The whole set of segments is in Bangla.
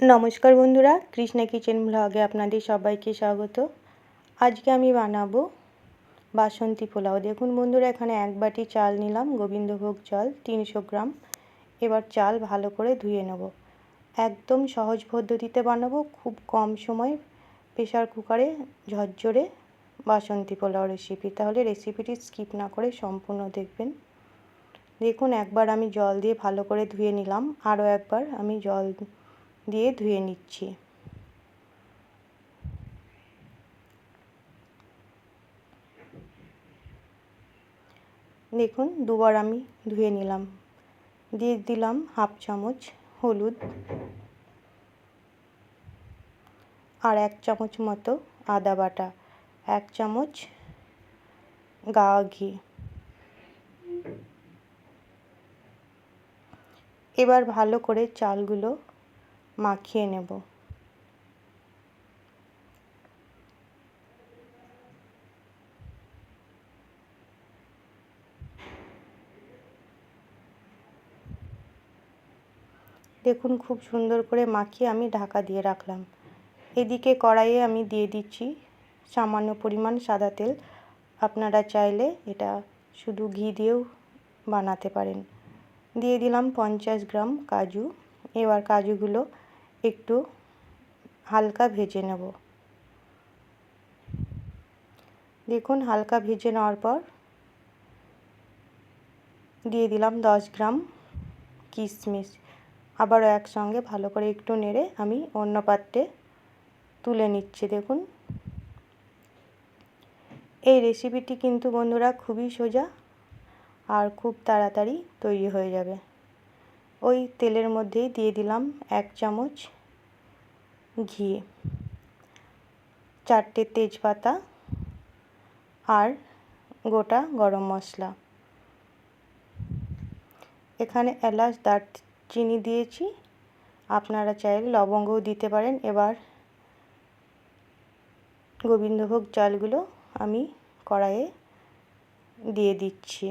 নমস্কার বন্ধুরা, কৃষ্ণা কিচেন ব্লগে আপনাদের সবাইকে স্বাগত। আজকে আমি বানাবো বাসন্তী পোলাও। দেখুন বন্ধুরা, এখানে 1 বাটি চাল নিলাম, গোবিন্দভোগ চাল 300 গ্রাম। এবার চাল ভালো করে ধুয়ে নেব। একদম সহজ পদ্ধতিতে বানাবো, খুব কম সময় প্রেসার কুকারে ঝরঝরে বাসন্তী পোলাও রেসিপি। তাহলে রেসিপিটি স্কিপ না করে সম্পূর্ণ দেখবেন। দেখুন, একবার আমি জল দিয়ে ভালো করে ধুয়ে নিলাম, আরও একবার আমি জল দিয়ে ধুয়ে নিচ্ছি। দেখুন, দুবার আমি ধুয়ে নিলাম। দিয়ে দিলাম 1/2 চামচ হলুদ আর 1 চামচ মতো আদা বাটা, 1 চামচ গাওয়া ঘি। এবার ভালো করে চালগুলো মাখিয়ে নেব। দেখুন, খুব সুন্দর করে মাখিয়ে আমি ঢাকা দিয়ে রাখলাম। এদিকে কড়াইয়ে আমি দিয়ে দিচ্ছি সামান্য পরিমাণ সাদা তেল। আপনারা চাইলে এটা শুধু ঘি দিয়েও বানাতে পারেন। দিয়ে দিলাম 50 গ্রাম কাজু। এবার কাজুগুলো একটু হালকা ভেজে নেব। দেখুন, হালকা ভেজে নেওয়ার পর দিয়ে দিলাম 10 গ্রাম কিশমিশ। আবারও একসঙ্গে ভালো করে একটু নেড়ে আমি অন্য পাত্রে তুলে নিচ্ছি। দেখুন, এই রেসিপিটি কিন্তু বন্ধুরা খুবই সোজা আর খুব তাড়াতাড়ি তৈরি হয়ে যাবে। ওই তেলের মধ্যেই দিয়ে দিলাম 1 চামচ ঘি, 4টে তেজপাতা আর গোটা গরম মশলা। এখানে এলাচ, দারচিনি দিয়েছি, আপনারা চাইলে লবঙ্গও দিতে পারেন। এবার গোবিন্দভোগ চালগুলো আমি কড়াইয়ে দিয়ে দিচ্ছি।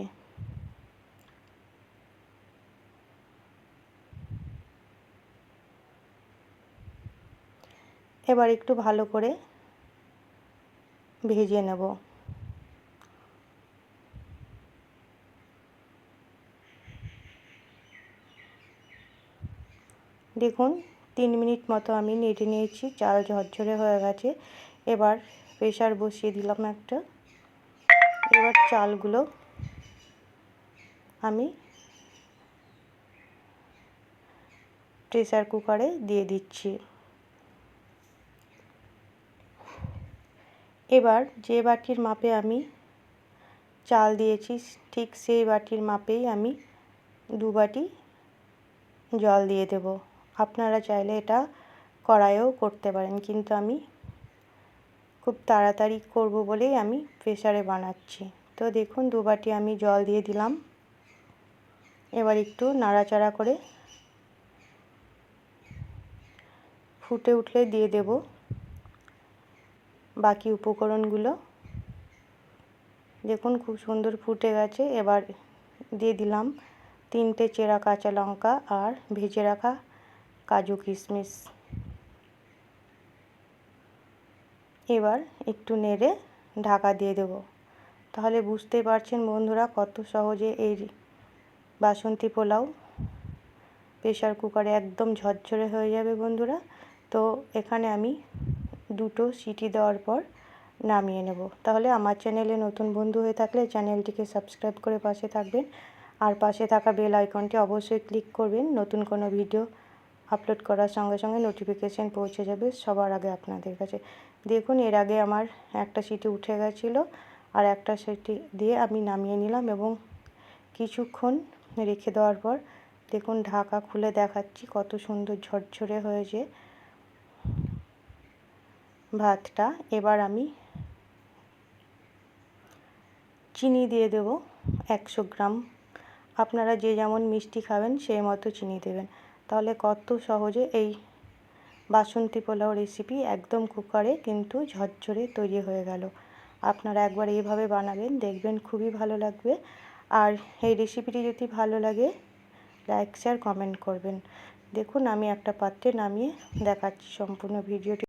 এবার একটু ভালো করে ভেজে নেব। দেখুন, 3 মিনিট মতো আমি নেড়ে নিয়েছি, চাল ঝরঝরে হয়ে গেছে। এবার প্রেসার বসিয়ে দিলাম একটা। এবার চালগুলো আমি প্রেসার কুকারে দিয়ে দিচ্ছি। এবার যে বাটির মাপে আমি চাল দিয়েছি, ঠিক সেই বাটির মাপেই আমি 2 বাটি জল দিয়ে দেব। আপনারা চাইলে এটা কড়াইয়েও করতে পারেন, কিন্তু আমি খুব তাড়াতাড়ি করব বলেই আমি প্রেসারে বানাচ্ছি। তো দেখুন, 2 বাটি আমি জল দিয়ে দিলাম। এবার একটু নাড়াচাড়া করে ফুটে উঠলে দিয়ে দেব বাকি উপকরণগুলো। দেখুন, খুব সুন্দর ফুটে গেছে। এবার দিয়ে দিলাম 3টে চেরা কাঁচা লঙ্কা আর ভেজে রাখা কাজু কিশমিশ। এবার একটু নেড়ে ঢাকা দিয়ে দেব। তাহলে বুঝতেই পারছেন বন্ধুরা, কত সহজে এই বাসন্তী পোলাও প্রেসার কুকারে একদম ঝরঝরে হয়ে যাবে বন্ধুরা। তো এখানে আমি 2টো সিটি দেওয়ার পর নামিয়ে নেব। তাহলে আমার চ্যানেলে নতুন বন্ধু হয়ে থাকলে চ্যানেলটিকে সাবস্ক্রাইব করে পাশে থাকবেন, আর পাশে থাকা বেল আইকনটি অবশ্যই ক্লিক করবেন। নতুন কোনো ভিডিও আপলোড করার সঙ্গে সঙ্গে নোটিফিকেশান পৌঁছে যাবে সবার আগে আপনাদের কাছে। দেখুন, এর আগে আমার একটা সিটি উঠে গেছিলো, আর একটা সিটি দিয়ে আমি নামিয়ে নিলাম এবং কিছুক্ষণ রেখে দেওয়ার পর দেখুন ঢাকা খুলে দেখাচ্ছি কত সুন্দর ঝরঝরে হয়েছে ভাতটা। এবার আমি চিনি দিয়ে দেব 100 গ্রাম। আপনারা যে যেমন মিষ্টি খাবেন সেই মতো চিনি দেবেন। তাহলে কত সহজে এই বাসন্তী পোলাও রেসিপি একদম কুকারে কিন্তু ঝরঝরে তৈরি হয়ে গেল। আপনারা একবার এইভাবে বানাবেন, দেখবেন খুবই ভালো লাগবে। আর এই রেসিপিটি যদি ভালো লাগে লাইক, শেয়ার, কমেন্ট করবেন। দেখুন আমি একটা পাত্রে নামিয়ে দেখাচ্ছি সম্পূর্ণ ভিডিওটি।